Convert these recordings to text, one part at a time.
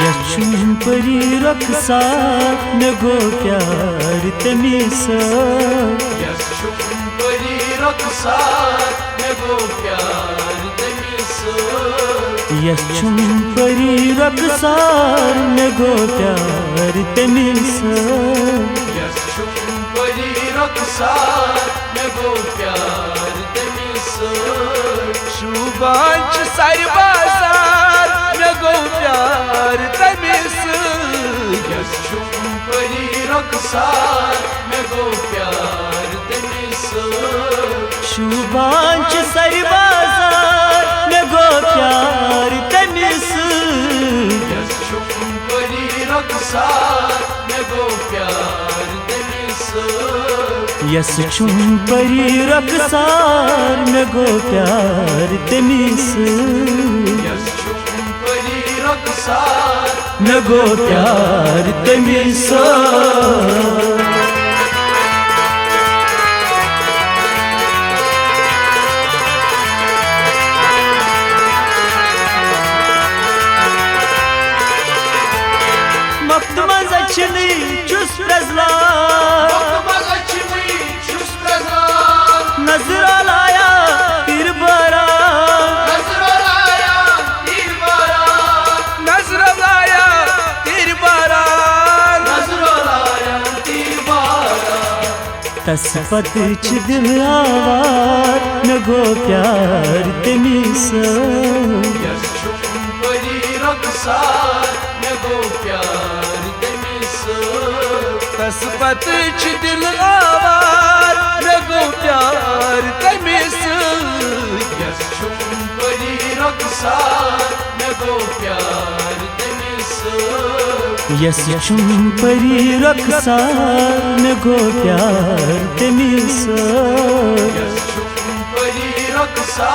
यशुम परी रक्षा न गो प्यार तमिस यशुम परी रक्षा न गो प्यार तमिस यशुम परी रक्षा न गो प्यार तमिस यशुम परी रक्षा न गो प्यार तमिस शुभांश सरबाजार न गो प्यार तमिस यशुम परी रक्षा न गो प्यार तमिस शुभांश सरबाजार न गो प्यार तमिस यशुम परी रक्षा न गो प्यार तमिस यशुम परी रक्षा न गो प्यार तमिस यशुम परी रक्षा न गो प्यार तमिस मख्तमज अच्छी चुस प्रजलार नजर लाया तीर बारा नजर लाया तीर बारा तसपत छ दिल आवार न गो प्यार तमिस यशुम परी रक्षा न गो प्यार तमिस तसपत छ दिल आवार न गो प्यार तमिस यशुम परी रक्षा न गो प्यार तमिस यशुम परी रक्षा न गो प्यार तमिस यशुम परी रक्षा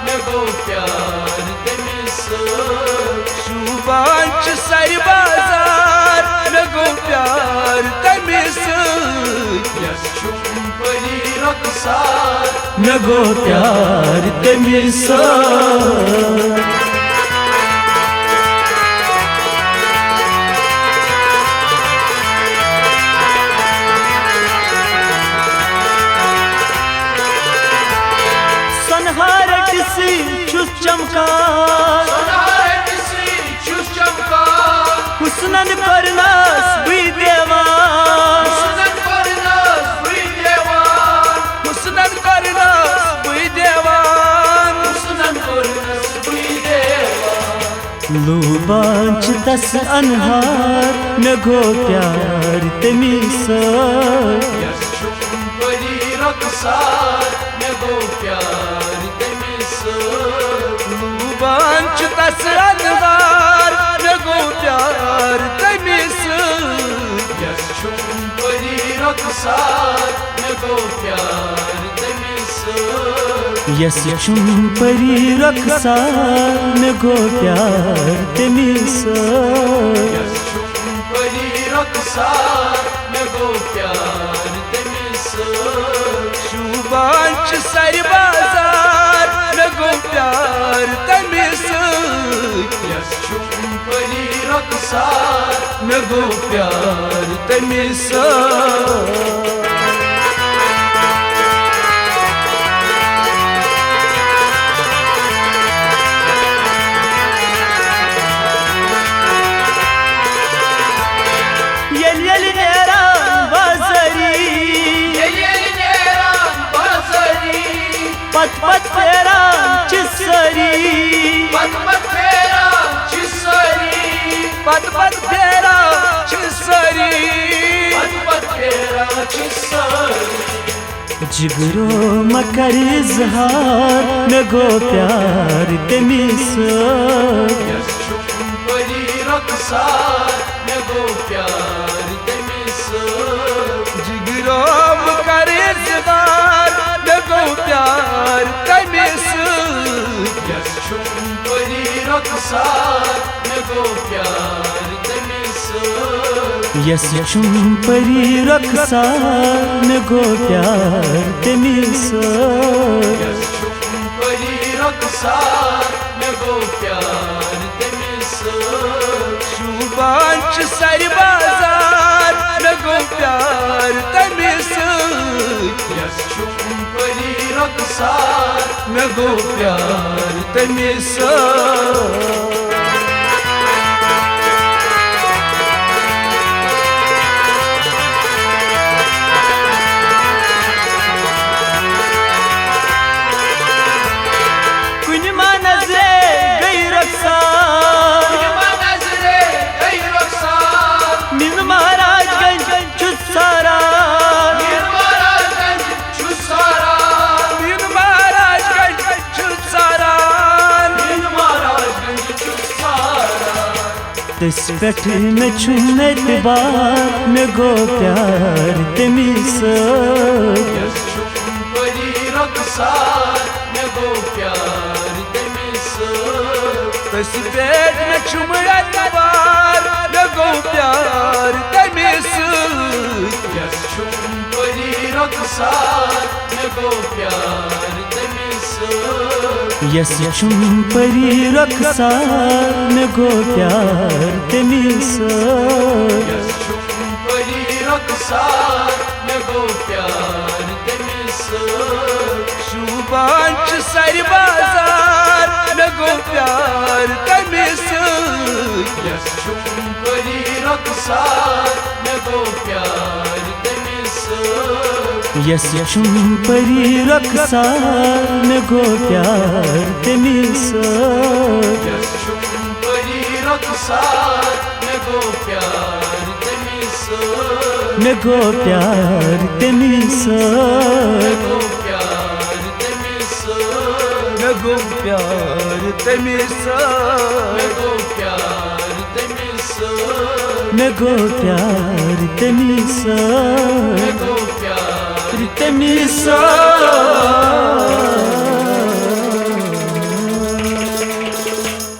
न गो प्यार तमिस शुभांश सरबाजार न गो प्यार तमिस यशुम परी रक्षा न गो प्यार तमिस सनहारट सी चुस चमका हुस्नन करनास बुई देवान हुस्नन करनास बुई देवान लूबांच दस अनहार न गो प्यार तमिस यशुम परी रक्षा न गो प्यार तमिस लूबांच दस अनहार न गो प्यार तमिस यशुम परी रक्षा न गो प्यार तमिस यशुम परी रक्षा न गो प्यार तमिस यशुम परी रक्षा न गो प्यार तमिस शुभांश सरबाजार न गो प्यार तमिस यशुम परी रक्षा न गो प्यार तमिस पत पत फेरा चिसरी पत पत फेरा चिसरी पत पत फेरा चिसरी पत पत फेरा चिसरी जिगरो मकर इजहार न गो प्यार तमिस यशुम परी रक्षा न गो प्यार तमिस जिगरो मकर इजहार न गो प्यार तमिस यशुम परी रक्षा न गो प्यार तमिस यशुम परी रक्षा न गो प्यार तमिस यशुम परी रक्षा न गो प्यार तमिस सारी बाजार मे गो प्यार तमिस यस परी रखसार मे गो प्यार तमिस तस पेठ मे छुमेत बार मे गो प्यार तमिस यस परी रखसार मे गो प्यार तमिस तस पेठ मे छुमेत बार मे गो प्यार तमिस यस परी रखसार मे गो प्यार तमिस यस परी रखसार मे गो प्यार तमिस यस परी रखसार मे गो प्यार तमिस शुभांश सारी बाजार मे गो प्यार तमिस यस परी रखसार मे गो प्यार तमिस यस परी रखसार मे गो प्यार तमिस यस परी रखसार मे गो प्यार तमिस मे गो प्यार तमिस मे गो प्यार तमिस मे गो प्यार तमिस मे गो प्यार तमिस मे गो प्यार तमिस मे गो प्यार तमिस